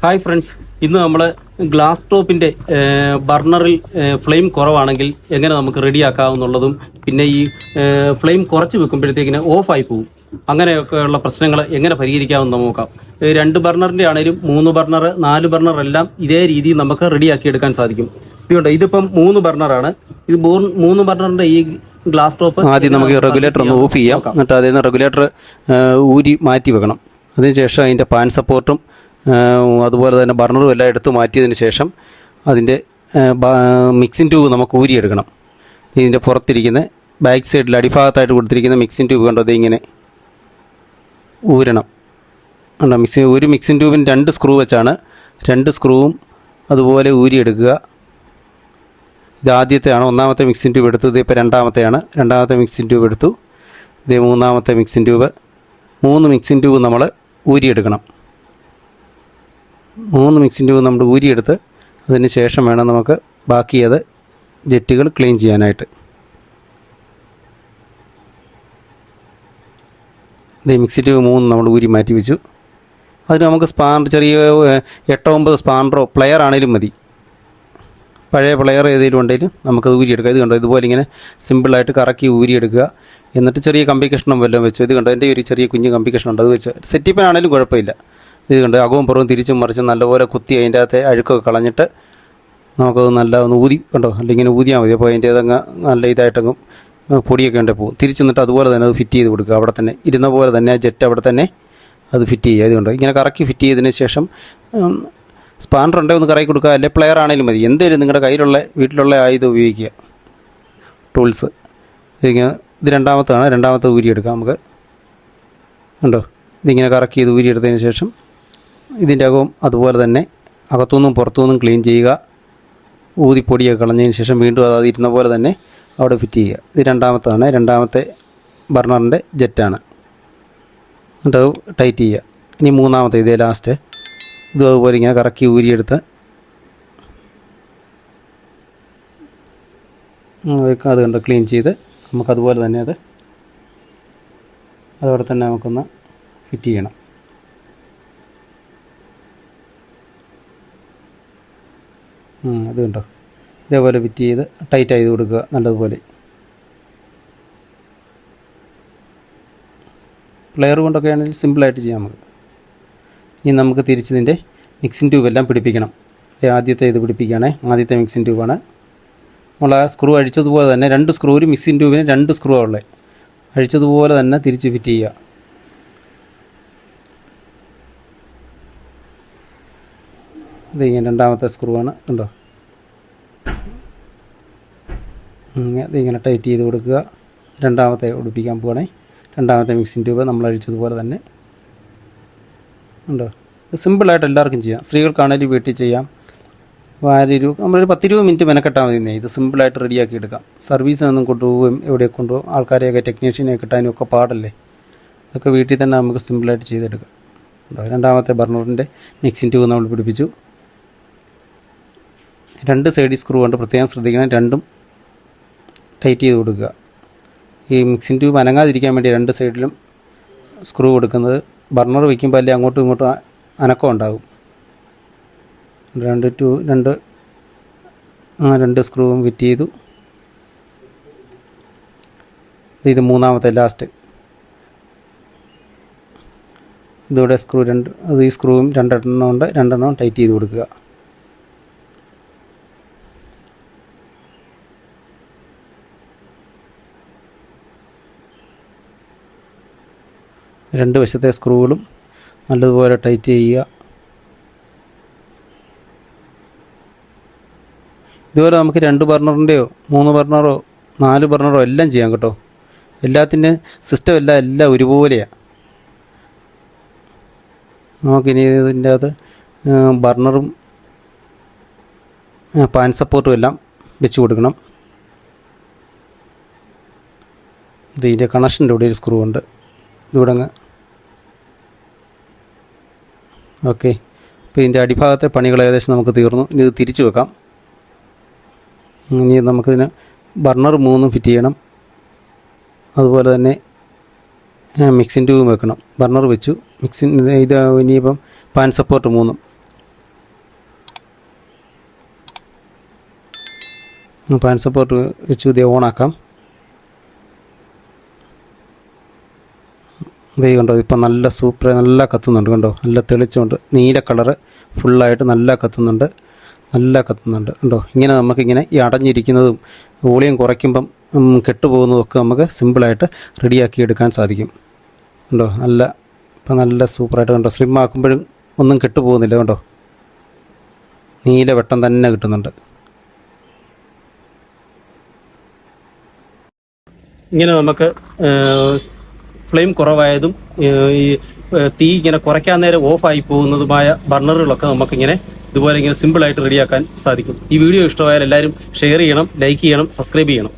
Hi friends, ഇന്ന് നമ്മൾ glass ടോപ്പിൻ്റെ ബർണറിൽ ഫ്ലെയിം കുറവാണെങ്കിൽ എങ്ങനെ നമുക്ക് റെഡിയാക്കാമെന്നുള്ളതും പിന്നെ ഈ ഫ്ലെയിം കുറച്ച് വെക്കുമ്പോഴത്തേക്കിന് ഓഫായി പോകും, അങ്ങനെയൊക്കെയുള്ള പ്രശ്നങ്ങൾ എങ്ങനെ പരിഹരിക്കാമെന്ന് നോക്കാം. 2 ബർണറിൻ്റെ ആണെങ്കിലും 3 ബർണർ 4 ബർണർ എല്ലാം ഇതേ രീതിയിൽ നമുക്ക് റെഡിയാക്കി എടുക്കാൻ സാധിക്കും. ഇതുകൊണ്ട് ഇതിപ്പം 3 ബർണറാണ്. ഇത് 3 ബർണറിൻ്റെ ഈ ഗ്ലാസ് ടോപ്പ് ആദ്യം നമുക്ക് റെഗുലേറ്റർ ഒന്ന് ഓഫ് ചെയ്യാം. എന്നിട്ട് അതിൽ നിന്ന് റെഗുലേറ്റർ ഊരി മാറ്റി വെക്കണം. അതിനുശേഷം അതിൻ്റെ പാൻ സപ്പോർട്ടും അതുപോലെ തന്നെ ബർണറും എല്ലാം എടുത്ത് മാറ്റിയതിന് ശേഷം അതിൻ്റെ മിക്സിംഗ് ട്യൂബ് നമുക്ക് ഊരിയെടുക്കണം. ഇതിൻ്റെ പുറത്തിരിക്കുന്ന ബാക്ക് സൈഡിൽ അടിഭാഗത്തായിട്ട് കൊടുത്തിരിക്കുന്ന മിക്സിംഗ് ട്യൂബ് കണ്ടോ, ഇങ്ങനെ ഊരണം. ഒരു മിക്സിംഗ് ട്യൂബിന് 2 സ്ക്രൂ വെച്ചാണ് 2 സ്ക്രൂവും അതുപോലെ ഊരിയെടുക്കുക. ഇത് ആദ്യത്തെയാണ്, ഒന്നാമത്തെ മിക്സിംഗ് ട്യൂബ് എടുത്തു. ഇതിപ്പോൾ രണ്ടാമത്തെ മിക്സിംഗ് ട്യൂബ് എടുത്തു. ഇത് മൂന്നാമത്തെ മിക്സിംഗ് ട്യൂബ്. 3 മിക്സിംഗ് ട്യൂബ് നമ്മൾ ഊരിയെടുക്കണം. 3 മിക്സിംഗ് ട്യൂബ് നമ്മൾ ഊരിയെടുത്ത് അതിന് ശേഷം വേണം നമുക്ക് ബാക്കി ജെറ്റുകൾ ക്ലീൻ ചെയ്യാനായിട്ട്. ഇത് മിക്സി ട്യൂബ് 3 നമ്മൾ ഊരി മാറ്റി വെച്ചു. അതിന് നമുക്ക് ചെറിയ 8-9 സ്പാൻഡറോ പ്ലെയർ ആണെങ്കിലും മതി. പഴയ പ്ലെയർ ഏതെങ്കിലും ഉണ്ടെങ്കിലും നമുക്കത് ഊരിയെടുക്കാം. ഇത് കണ്ടോ, ഇതുപോലെ ഇങ്ങനെ സിമ്പിളായിട്ട് കറക്കി ഊരിയെടുക്കുക. എന്നിട്ട് ചെറിയ കമ്പി കഷ്ണം വല്ലതും വെച്ചു. ഇത് കണ്ടോ, എൻ്റെ ഒരു ചെറിയ കുഞ്ഞ് കമ്പി കഷ്ണം ഉണ്ട്, അത് വെച്ച് സെറ്റിപ്പനാണെങ്കിലും കുഴപ്പമില്ല. ഇത് കണ്ട് അകവും പുറവും തിരിച്ചും മറിച്ചും നല്ലപോലെ കുത്തി അതിൻ്റെ അകത്തെ അഴുക്കൊക്കെ കളഞ്ഞിട്ട് നമുക്കത് ഒന്ന് ഊതി കണ്ടോ, അല്ലെങ്കിൽ ഇങ്ങനെ ഊതിയാൽ മതി. അപ്പോൾ അതിൻ്റെ അതങ്ങ് നല്ല ഇതായിട്ടങ്ങ് പൊടിയൊക്കെ ഉണ്ടെ പോകും. തിരിച്ചെന്നിട്ട് അതുപോലെ തന്നെ അത് ഫിറ്റ് ചെയ്ത് കൊടുക്കുക. അവിടെ തന്നെ ഇരുന്ന പോലെ തന്നെ ആ ജെറ്റ് അവിടെ തന്നെ അത് ഫിറ്റ് ചെയ്യുക. ഇതുകൊണ്ട് ഇങ്ങനെ കറക്കി ഫിറ്റ് ചെയ്തതിന് ശേഷം സ്പാൻഡർ ഉണ്ടെങ്കിൽ ഒന്ന് കറക്കി കൊടുക്കുക, അല്ലെങ്കിൽ പ്ലെയർ ആണെങ്കിലും മതി. എന്തായാലും നിങ്ങളുടെ വീട്ടിലുള്ള ആയുധം ഉപയോഗിക്കുക, ടൂൾസ്. ഇത് രണ്ടാമത്തെ ഊരിയെടുക്കാം നമുക്ക്. ഉണ്ടോ, ഇതിങ്ങനെ കറക്കി ഇത് ഊരിയെടുത്തതിന് ശേഷം ഇതിൻ്റെ അകവും അതുപോലെ തന്നെ അകത്തുനിന്നും പുറത്തുനിന്നും ക്ലീൻ ചെയ്യുക. ഊതിപ്പൊടിയൊക്കെ കളഞ്ഞതിന് ശേഷം വീണ്ടും അത് ഇരുന്ന പോലെ തന്നെ അവിടെ ഫിറ്റ് ചെയ്യുക. ഇത് രണ്ടാമത്തെ ബർണറിൻ്റെ ജെറ്റാണ്. എന്നിട്ട് അത് ടൈറ്റ് ചെയ്യുക. ഇനി മൂന്നാമത്തെ ഇതേ ലാസ്റ്റ് ഇതും അതുപോലെ ഇങ്ങനെ കറക്കി ഊരിയെടുത്ത് അത് കണ്ട് ക്ലീൻ ചെയ്ത് നമുക്കതുപോലെ തന്നെ അതവിടെ തന്നെ നമുക്കൊന്ന് ഫിറ്റ് ചെയ്യണം. അത് കണ്ടോ, ഇതേപോലെ ഫിറ്റ് ചെയ്ത് ടൈറ്റ് ചെയ്ത് കൊടുക്കുക നല്ലതുപോലെ. പ്ലെയർ കൊണ്ടൊക്കെ ആണെങ്കിൽ സിമ്പിളായിട്ട് ചെയ്യാം നമുക്ക്. ഇനി നമുക്ക് തിരിച്ചതിൻ്റെ മിക്സിംഗ് ട്യൂബ് എല്ലാം പിടിപ്പിക്കണം. ആദ്യത്തെ ഇത് പിടിപ്പിക്കുകയാണേ, ആദ്യത്തെ മിക്സിംഗ് ട്യൂബാണ്. നമ്മൾ ആ സ്ക്രൂ അഴിച്ചതുപോലെ തന്നെ 2 സ്ക്രൂ, ഒരു മിക്സിംഗ് ട്യൂബിന് 2 സ്ക്രൂ ഉള്ളത്, അഴിച്ചതുപോലെ തന്നെ തിരിച്ച് ഫിറ്റ് ചെയ്യുക. ഇതിങ്ങനെ രണ്ടാമത്തെ സ്ക്രൂ ആണ്, ഉണ്ടോ, ഇതിങ്ങനെ ടൈറ്റ് ചെയ്ത് കൊടുക്കുക. രണ്ടാമത്തെ ഉടിപ്പിക്കാൻ പോകണേ. രണ്ടാമത്തെ മിക്സിംഗ് ട്യൂബ് നമ്മൾ അഴിച്ചതുപോലെ തന്നെ, ഉണ്ടോ. സിമ്പിളായിട്ട് എല്ലാവർക്കും ചെയ്യാം. സ്ത്രീകൾക്കാണെങ്കിലും വീട്ടിൽ ചെയ്യാം. നമ്മളൊരു 10-20 മിനിറ്റ് മെനക്കെട്ടാൽ മതി. ഇത് സിമ്പിളായിട്ട് റെഡിയാക്കി എടുക്കാം. സർവീസിനൊന്നും കൊണ്ടുപോകും, എവിടെയൊക്കെ കൊണ്ടുപോകും, ആൾക്കാരെയൊക്കെ ടെക്നീഷ്യനെ കിട്ടാനും ഒക്കെ പാടല്ലേ. ഇതൊക്കെ വീട്ടിൽ തന്നെ നമുക്ക് സിമ്പിളായിട്ട് ചെയ്തെടുക്കാം. ഉണ്ടോ, രണ്ടാമത്തെ ബർണറിൻ്റെ മിക്സിംഗ് ട്യൂബ് നമ്മൾ പിടിപ്പിച്ചു. 2 സൈഡിൽ സ്ക്രൂ കൊണ്ട് പ്രത്യേകം ശ്രദ്ധിക്കണം, രണ്ടും ടൈറ്റ് ചെയ്ത് കൊടുക്കുക. ഈ മിക്സിംഗ് ട്യൂബ് അനങ്ങാതിരിക്കാൻ വേണ്ടി 2 സൈഡിലും സ്ക്രൂ കൊടുക്കുന്നത്. ബർണർ വയ്ക്കുമ്പോൾ അല്ലേ അങ്ങോട്ടും ഇങ്ങോട്ടും അനക്കം ഉണ്ടാകും. 2 സ്ക്രൂവും ഫിറ്റ് ചെയ്തു. ഇത് മൂന്നാമത്തെ ലാസ്റ്റ്. ഇതോടെ സ്ക്രൂ ഈ സ്ക്രൂവും 2 ഉണ്ട്, 2 ടൈറ്റ് ചെയ്ത് കൊടുക്കുക. രണ്ട് വശത്തെ സ്ക്രൂകളും നല്ലതുപോലെ ടൈറ്റ് ചെയ്യുക. ഇതുപോലെ നമുക്ക് 2 ബർണറിൻ്റെയോ 3 ബർണറോ 4 ബർണറോ എല്ലാം ചെയ്യാം കേട്ടോ. എല്ലാത്തിൻ്റെ സിസ്റ്റം എല്ലാം ഒരുപോലെയാണ്. നമുക്കിനി ഇതിൻ്റെ അകത്ത് ബർണറും പാൻ സപ്പോർട്ടും എല്ലാം വെച്ച് കൊടുക്കണം. ഇതിൻ്റെ കണക്ഷൻ്റെ ഇവിടെ ഒരു സ്ക്രൂ ഉണ്ട്, ഇവിടെ ഓക്കെ. അപ്പോൾ ഇതിൻ്റെ അടിഭാഗത്തെ പണികൾ ഏകദേശം നമുക്ക് തീർന്നു. ഇനി ഇത് തിരിച്ചു വെക്കാം. ഇനി നമുക്കിതിന് ബർണർ 3 ഫിറ്റ് ചെയ്യണം. അതുപോലെ തന്നെ മിക്സിംഗ് ട്യൂബും വെക്കണം. ബർണർ വെച്ചു, ഇത് ഇനിയിപ്പം പാൻ സപ്പോർട്ട് 3 പാൻ സപ്പോർട്ട് വെച്ച് ഇത് ഓണാക്കാം. ഇത് കണ്ടോ, ഇപ്പം നല്ല സൂപ്പർ, നല്ല കത്തുന്നുണ്ട് കണ്ടോ, നല്ല തെളിച്ചുകൊണ്ട് നീല കളറ് ഫുള്ളായിട്ട് നല്ല കത്തുന്നുണ്ട് കണ്ടോ. ഇങ്ങനെ നമുക്കിങ്ങനെ ഈ അടഞ്ഞിരിക്കുന്നതും വോളിയം കുറയ്ക്കുമ്പം കെട്ടുപോകുന്നതും ഒക്കെ നമുക്ക് സിമ്പിളായിട്ട് റെഡിയാക്കി എടുക്കാൻ സാധിക്കും കണ്ടോ. ഇപ്പം നല്ല സൂപ്പറായിട്ട് കണ്ടോ, സ്ലിം ആക്കുമ്പോഴും ഒന്നും കെട്ടുപോകുന്നില്ല കണ്ടോ, നീല വെട്ടം തന്നെ കിട്ടുന്നുണ്ട്. ഇങ്ങനെ നമുക്ക് ഫ്ലെയിം കുറവായതും ഈ തീ ഇങ്ങനെ കുറയ്ക്കാൻ നേരം ഓഫായി പോകുന്നതുമായ ബർണറുകളൊക്കെ നമുക്കിങ്ങനെ ഇതുപോലെ ഇങ്ങനെ സിമ്പിളായിട്ട് റെഡിയാക്കാൻ സാധിക്കും. ഈ വീഡിയോ ഇഷ്ടമായാൽ എല്ലാവരും ഷെയർ ചെയ്യണം, ലൈക്ക് ചെയ്യണം, സബ്സ്ക്രൈബ് ചെയ്യണം.